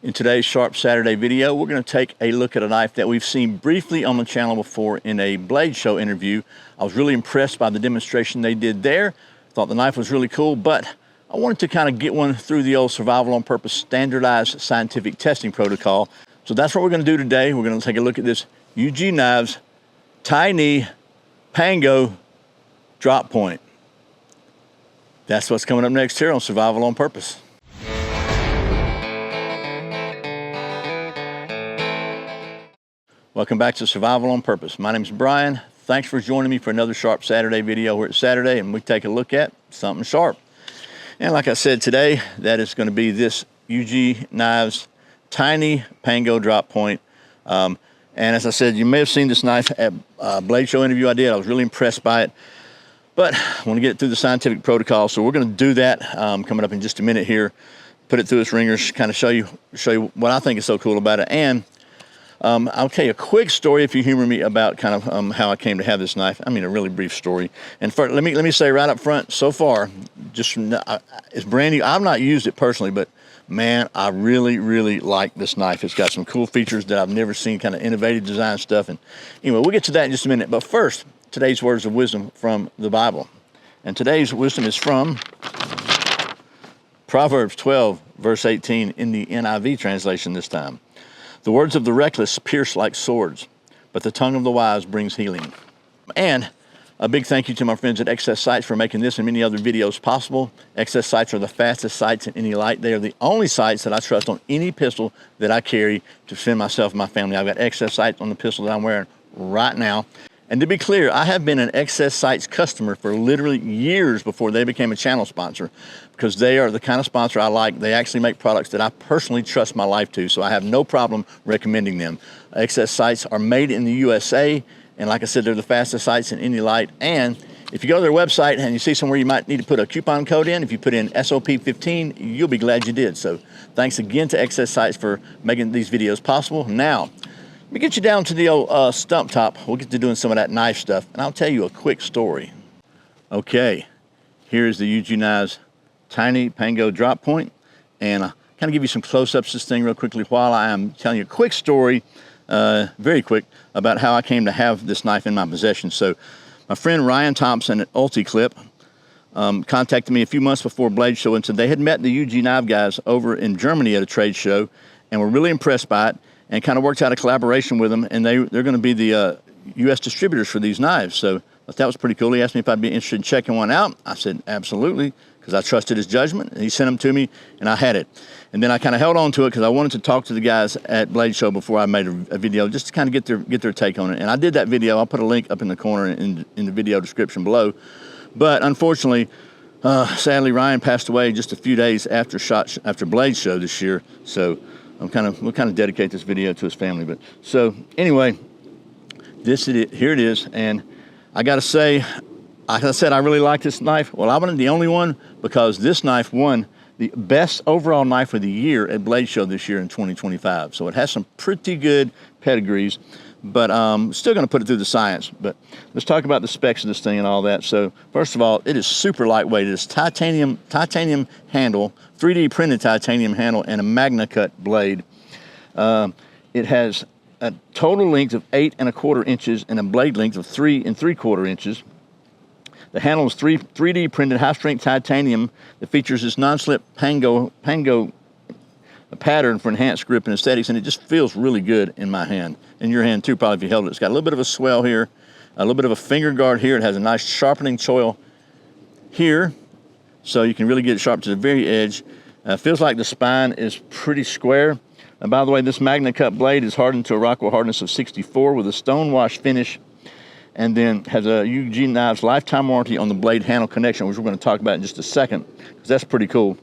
In today's Sharp Saturday video, we're going to take a look at a knife that we've seen briefly on the channel before in a blade show interview. I was really impressed by the demonstration they did there. Thought the knife was really cool, but I wanted to kind of get one through the old survival on purpose standardized scientific testing protocol. So that's what we're going to do today. We're going to take a look at this UG KNives TiNy Pango drop point. That's what's coming up next here on Survival on Purpose. Welcome back to Survival on Purpose. My name is Brian. Thanks for joining me for another Sharp Saturday video where it's Saturday and we take a look at something sharp. And like I said today, that is going to be this UG KNives TiNy Pango drop point. And as I said, you may have seen this knife at a blade show interview I did. I was really impressed by it. But I want to get it through the scientific protocol, so we're going to do that coming up in just a minute here. Put it through its ringers, kind of show you what I think is so cool about it. And I'll tell you a quick story, if you humor me, about kind of how I came to have this knife. I mean, a really brief story. And first, let me say right up front, so far, just it's brand new. I've not used it personally, but man, I really like this knife. It's got some cool features that I've never seen, kind of innovative design stuff. And anyway, we'll get to that in just a minute. But first, today's words of wisdom from the Bible. And today's wisdom is from Proverbs 12, verse 18 in the NIV translation this time. The words of the reckless pierce like swords, but the tongue of the wise brings healing. And a big thank you to my friends at XS Sights for making this and many other videos possible. XS Sights are the fastest sights in any light. They are the only sights that I trust on any pistol that I carry to defend myself and my family. I've got XS Sights on the pistol that I'm wearing right now. And to be clear, I have been an XS Sights customer for literally years before they became a channel sponsor, because they are the kind of sponsor I like. They actually make products that I personally trust my life to, so I have no problem recommending them. XS Sights are made in the USA, and like I said, they're the fastest sights in any light. And if you go to their website and you see somewhere you might need to put a coupon code in, if you put in SOP15, you'll be glad you did. So thanks again to XS Sights for making these videos possible. Now, let me get you down to the old stump top. We'll get to doing some of that knife stuff, and I'll tell you a quick story. Okay, here's the UG KNives TiNy Pango drop point, and I'll kind of give you some close-ups of this thing real quickly while I am telling you a quick story, very quick, about how I came to have this knife in my possession. So my friend Ryan Thompson at UltiClip contacted me a few months before Blade Show and said they had met the UG Knife guys over in Germany at a trade show and were really impressed by it, and kind of worked out a collaboration with them, and they're going to be the U.S. distributors for these knives. So that was pretty cool. He asked me if I'd be interested in checking one out. I said, absolutely, because I trusted his judgment. And he sent them to me, and I had it. And then I kind of held on to it because I wanted to talk to the guys at Blade Show before I made a video, just to kind of get their take on it. And I did that video. I'll put a link up in the corner in the video description below. But unfortunately, sadly, Ryan passed away just a few days after Blade Show this year. So we'll kind of dedicate this video to his family. But so anyway, here it is, and I got to say, like I said, I really like this knife. Well, I wasn't the only one, because this knife won the best overall knife of the year at Blade Show this year in 2025. So it has some pretty good pedigrees, but still going to put it through the science. But let's talk about the specs of this thing and all that. So first of all, it is super lightweight. It's titanium handle, 3D printed titanium handle, and a Magna Cut blade. It has a total length of 8 1/4 inches and a blade length of 3 3/4 inches. The handle is 3D printed high-strength titanium that features this non-slip Pango pattern for enhanced grip and aesthetics, and it just feels really good in my hand. In your hand too, probably, if you held it. It's got a little bit of a swell here, a little bit of a finger guard here. It has a nice sharpening choil here, so you can really get it sharp to the very edge. Feels like the spine is pretty square. And by the way, this Magna Cut blade is hardened to a Rockwell hardness of 64 with a stone wash finish, and then has a UG KNives lifetime warranty on the blade handle connection, which we're going to talk about in just a second, because that's pretty cool.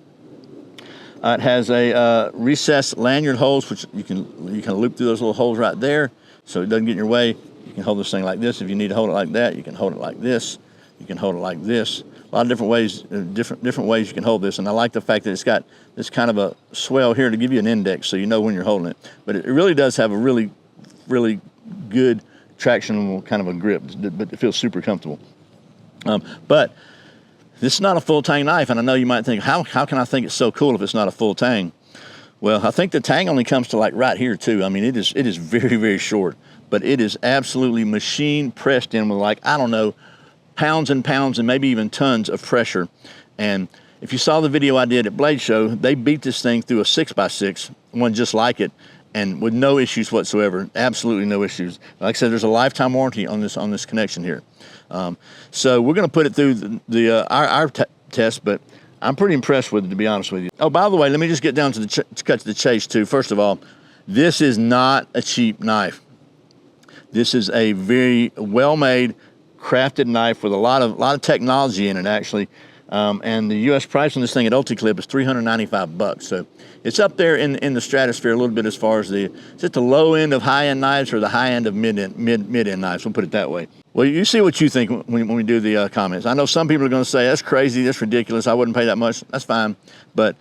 It has a recessed lanyard holes, which you can loop through those little holes right there, so it doesn't get in your way. You can hold this thing like this. If you need to hold it like that, you can hold it like this. You can hold it like this. A lot of different ways, different ways you can hold this, and I like the fact that it's got this kind of a swell here to give you an index, so you know when you're holding it. But it really does have a really good tractionable kind of a grip, but it feels super comfortable. But this is not a full tang knife, and I know you might think, how can I think it's so cool if it's not a full tang? Well, I think the tang only comes to like right here too. I mean, it is very, very short, but it is absolutely machine pressed in with, like, I don't know, pounds and pounds and maybe even tons of pressure. And if you saw the video I did at Blade Show, they beat this thing through a 6x6, one just like it, and with no issues whatsoever. Absolutely no issues. Like I said, there's a lifetime warranty on this connection here. So we're going to put it through our test, but I'm pretty impressed with it, to be honest with you. Oh, by the way, let me just get down to cut to the chase too. First of all, this is not a cheap knife. This is a very well-made, crafted knife with a lot of technology in it, actually. And the U.S. price on this thing at UltiClip is $395. So it's up there in the stratosphere a little bit as far as is it the low end of high-end knives or the high end of mid-end knives? We'll put it that way. Well, you see what you think when we do the comments. I know some people are going to say, that's crazy, that's ridiculous, I wouldn't pay that much. That's fine. But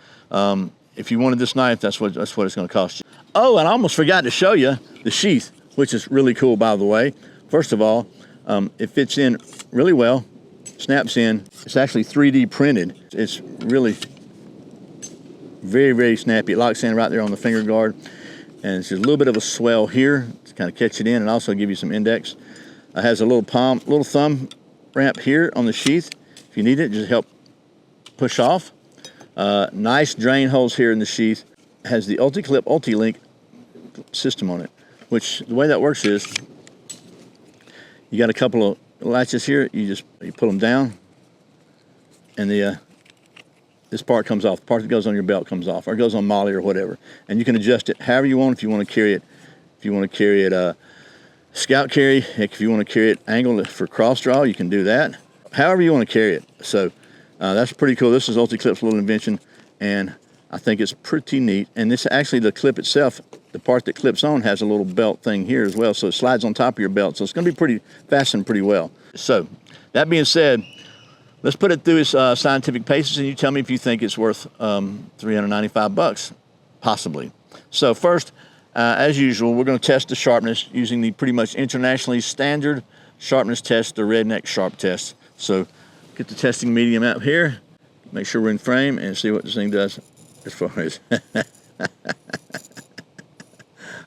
if you wanted this knife, that's what it's going to cost you. Oh, and I almost forgot to show you the sheath, which is really cool, by the way. First of all, it fits in really well, snaps in. It's actually 3D printed. It's really very, very snappy. It locks in right there on the finger guard. And it's just a little bit of a swell here to kind of catch it in and also give you some index. It has a little thumb ramp here on the sheath. If you need it, just help push off. Nice drain holes here in the sheath. It has the UltiClip UltiLink system on it, which the way that works is you got a couple of latches here. You pull them down, and this part comes off. The part that goes on your belt comes off, or goes on MOLLE or whatever. And you can adjust it however you want. If you want to carry it, scout carry. Heck, if you want to carry it angled for cross draw, you can do that. However you want to carry it. So that's pretty cool. This is UltiClip's little invention, and I think it's pretty neat. And this actually, the clip itself, the part that clips on, has a little belt thing here as well, so it slides on top of your belt. So it's going to be pretty fastened pretty well. So that being said, let's put it through its scientific paces, and you tell me if you think it's worth $395, possibly. So first, as usual, we're going to test the sharpness using the pretty much internationally standard sharpness test, the Redneck Sharp test. So get the testing medium out here, make sure we're in frame, and see what this thing does as far as...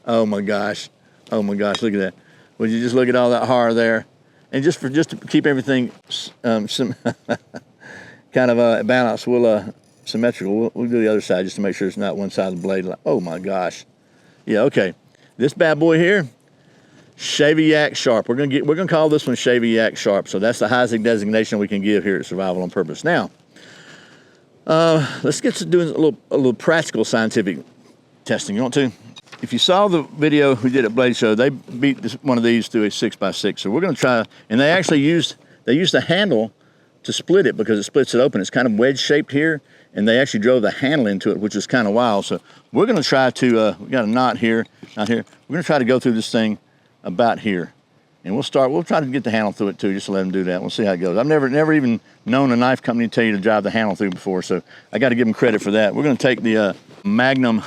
Oh my gosh, look at that. Would you just look at all that horror there? And just to keep everything some kind of balanced, symmetrical, we'll do the other side just to make sure it's not one side of the blade. Oh my gosh. Yeah, okay. This bad boy here, Sheath Sharp. We're gonna call this one Sheath Sharp. So that's the highest designation we can give here at Survival on Purpose. Now, let's get to doing a little practical scientific testing. You want to? If you saw the video we did at Blade Show, they beat one of these through a 6x6. So we're going to try, and they actually used the handle to split it because it splits it open. It's kind of wedge shaped here, and they actually drove the handle into it, which is kind of wild. So we're going to try to, we got a knot here. We're going to try to go through this thing about here. And we'll try to get the handle through it too, just to let them do that. We'll see how it goes. I've never even known a knife company to tell you to drive the handle through before, so I got to give them credit for that. We're going to take the Magnum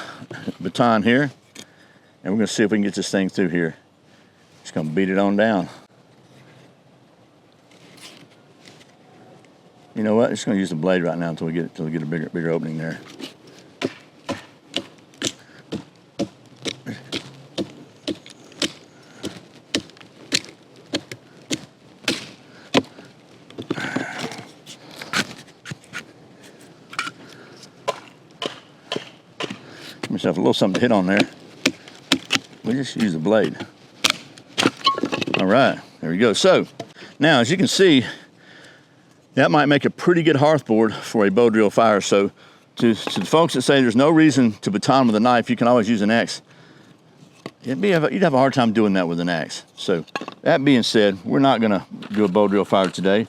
baton here, and we're going to see if we can get this thing through here. Just going to beat it on down. You know what? I'm just going to use the blade right now until we get a bigger opening there. Give myself a little something to hit on there. We just use the blade. All right, there we go. So now, as you can see, that might make a pretty good hearthboard for a bow drill fire. So to the folks that say there's no reason to baton with a knife, you can always use an axe. You'd have a hard time doing that with an axe. So that being said, we're not gonna do a bow drill fire today,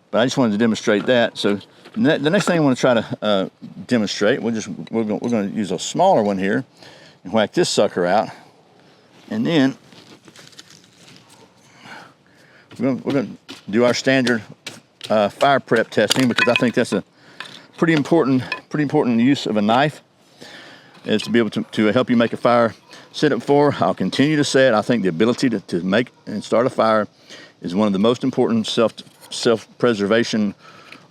but I just wanted to demonstrate that. So the next thing I want to try to demonstrate, we're going to use a smaller one here and whack this sucker out. And then we're going to do our standard fire prep testing, because I think that's a pretty important use of a knife, is to be able to help you make a fire. Set it for, I'll continue to say it, I think the ability to make and start a fire is one of the most important self-preservation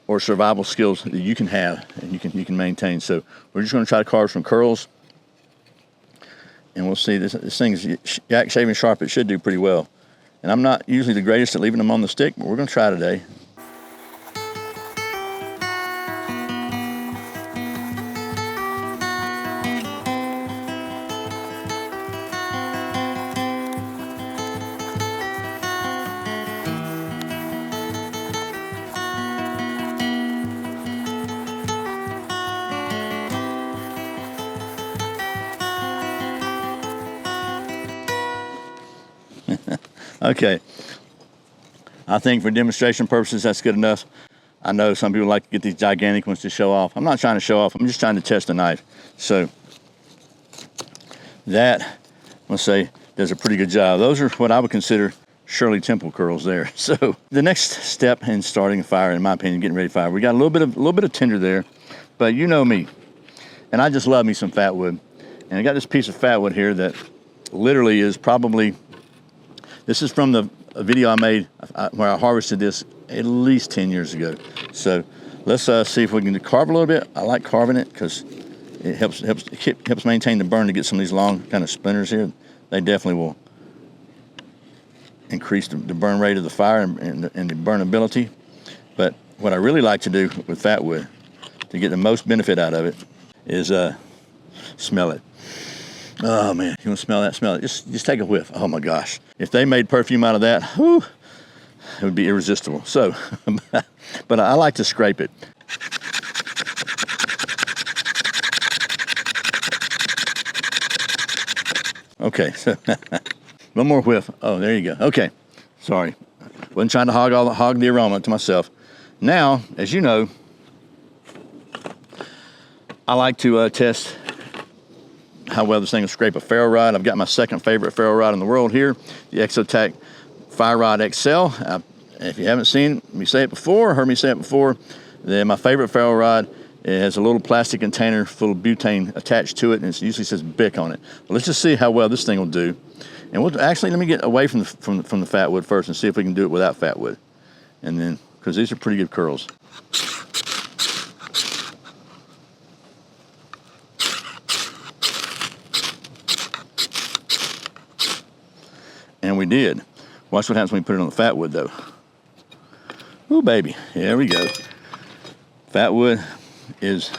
or survival skills that you can have and you can maintain. So we're just going to try to carve some curls and we'll see. This thing's yak shaving sharp. It should do pretty well. And I'm not usually the greatest at leaving them on the stick, but we're going to try today. Okay, I think for demonstration purposes, that's good enough. I know some people like to get these gigantic ones to show off. I'm not trying to show off. I'm just trying to test the knife. So that, let's say, does a pretty good job. Those are what I would consider Shirley Temple curls there. So the next step in starting a fire, in my opinion, getting ready to fire, we got a little bit of tinder there, but you know me, and I just love me some Fatwood. And I got this piece of Fatwood here that literally is probably, this is from the video I made where I harvested this at least 10 years ago. So let's see if we can carve a little bit. I like carving it because it helps maintain the burn to get some of these long kind of splinters here. They definitely will increase the burn rate of the fire and the burnability. But what I really like to do with Fatwood to get the most benefit out of it is smell it. Oh man, you want to smell that? Smell it. Just take a whiff. Oh my gosh. If they made perfume out of that, whew, it would be irresistible. So, but I like to scrape it. Okay, so one more whiff. Oh, there you go. Okay, sorry. Wasn't trying to hog the aroma to myself. Now, as you know, I like to test how well this thing will scrape a ferro rod. I've got my second favorite ferro rod in the world here, the Exotac Fire Rod XL. If you haven't seen me say it before, heard me say it before, then my favorite ferro rod, it has a little plastic container full of butane attached to it, and it usually says BIC on it. But let's just see how well this thing will do. And we'll actually, let me get away from the Fatwood first and see if we can do it without Fatwood. And then, because these are pretty good curls. And we did. Watch what happens when we put it on the Fatwood, though. Ooh, baby. There we go. Fatwood is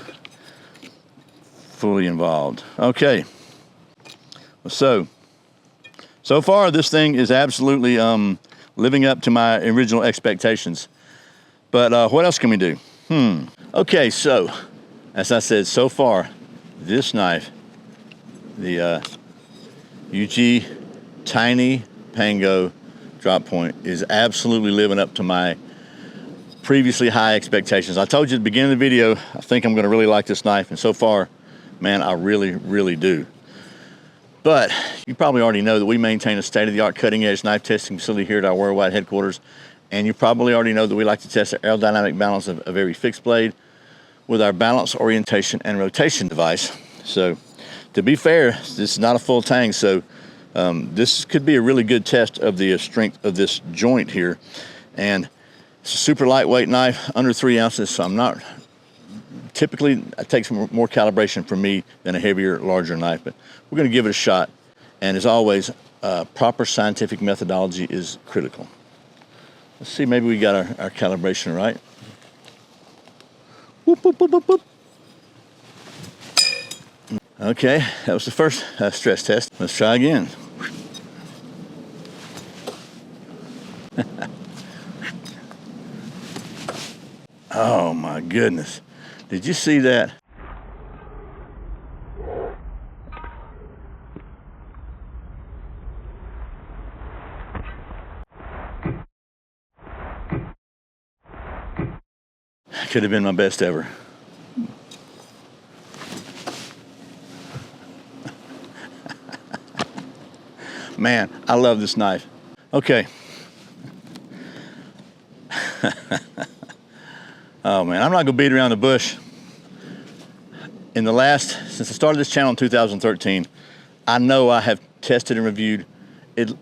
fully involved. Okay. So far, this thing is absolutely living up to my original expectations. But what else can we do? Okay, so, as I said, so far, this knife, the UG KNives Pango drop point, is absolutely living up to my previously high expectations. I told you at the beginning of the video, I think I'm going to really like this knife, and so far, man, I really, really do. But you probably already know that we maintain a state-of-the-art cutting-edge knife testing facility here at our worldwide headquarters, and you probably already know that we like to test the aerodynamic balance of every fixed blade with our balance, orientation, and rotation device. So, to be fair, this is not a full tang, so this could be a really good test of the strength of this joint here. And it's a super lightweight knife, under 3 ounces, so I'm not, typically it takes more calibration from me than a heavier, larger knife, but we're going to give it a shot. And as always, proper scientific methodology is critical. Let's see, maybe we got our calibration right. Whoop, whoop, whoop, whoop, whoop. Okay, that was the first stress test. Let's try again. Oh my goodness. Did you see that? Could have been my best ever. Man, I love this knife. Okay. Oh man, I'm not gonna beat around the bush. Since I started this channel in 2013, I know I have tested and reviewed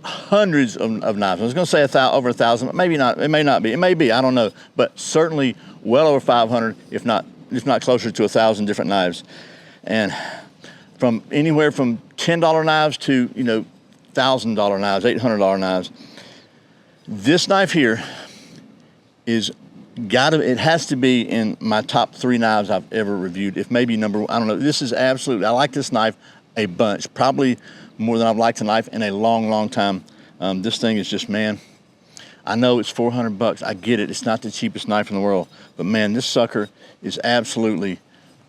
hundreds of knives. I was gonna say over 1,000, but maybe not. It may not be. It may be. I don't know. But certainly well over 500, if not closer to 1,000 different knives, and from anywhere from $10 knives to, you know, $1,000 knives, $800 knives. This knife here is it has to be in my top 3 knives I've ever reviewed, if maybe number, I don't know. This is absolutely, I like this knife a bunch, probably more than I've liked a knife in a long, long time. This thing is just, man, I know it's 400 bucks. I get it. It's not the cheapest knife in the world, but man, this sucker is absolutely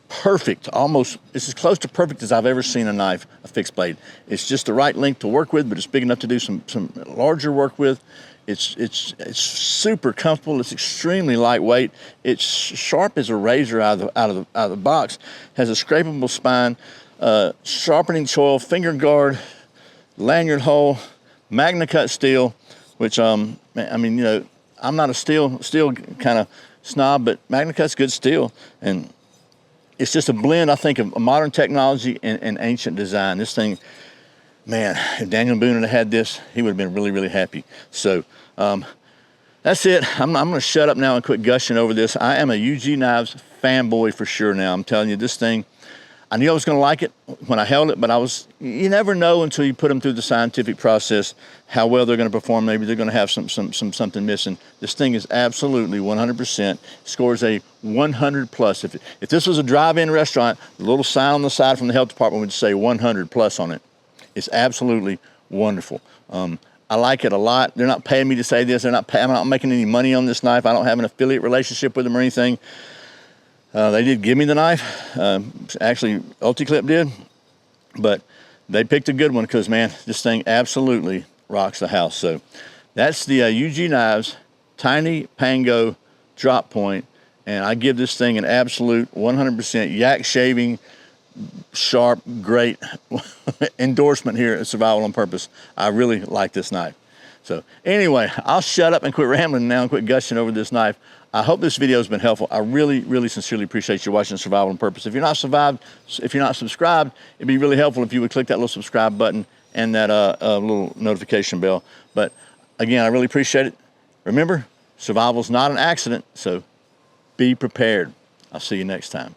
perfect. Almost, it's as close to perfect as I've ever seen a knife, a fixed blade. It's just the right length to work with, but it's big enough to do some larger work with. It's super comfortable. It's extremely lightweight. It's sharp as a razor out of the box. Has a scrapable spine, sharpening choil, finger guard, lanyard hole, Magna cut steel, which I mean, you know, I'm not a steel kind of snob, but Magna cut's good steel, and it's just a blend, I think, of modern technology and ancient design. This thing, man, if Daniel Boone had had this, he would have been really, really happy. So that's it. I'm going to shut up now and quit gushing over this. I am a UG Knives fanboy for sure now. I'm telling you, this thing, I knew I was going to like it when I held it, but you never know until you put them through the scientific process how well they're going to perform. Maybe they're going to have something missing. This thing is absolutely 100%, scores a 100 plus. If this was a drive-in restaurant, the little sign on the side from the health department would say 100 plus on it. It's absolutely wonderful. I like it a lot. They're not paying me to say this. I'm not making any money on this knife. I don't have an affiliate relationship with them or anything. They did give me the knife. Actually, UltiClip did. But they picked a good one because, man, this thing absolutely rocks the house. So that's the UG Knives TiNy Pango drop point. And I give this thing an absolute 100% yak shaving, sharp, great endorsement here at Survival on Purpose. I really like this knife. So anyway, I'll shut up and quit rambling now and quit gushing over this knife. I hope this video has been helpful. I really, really sincerely appreciate you watching Survival on Purpose. If you're not subscribed, it'd be really helpful if you would click that little subscribe button and that little notification bell. But again, I really appreciate it. Remember, survival's not an accident, so be prepared. I'll see you next time.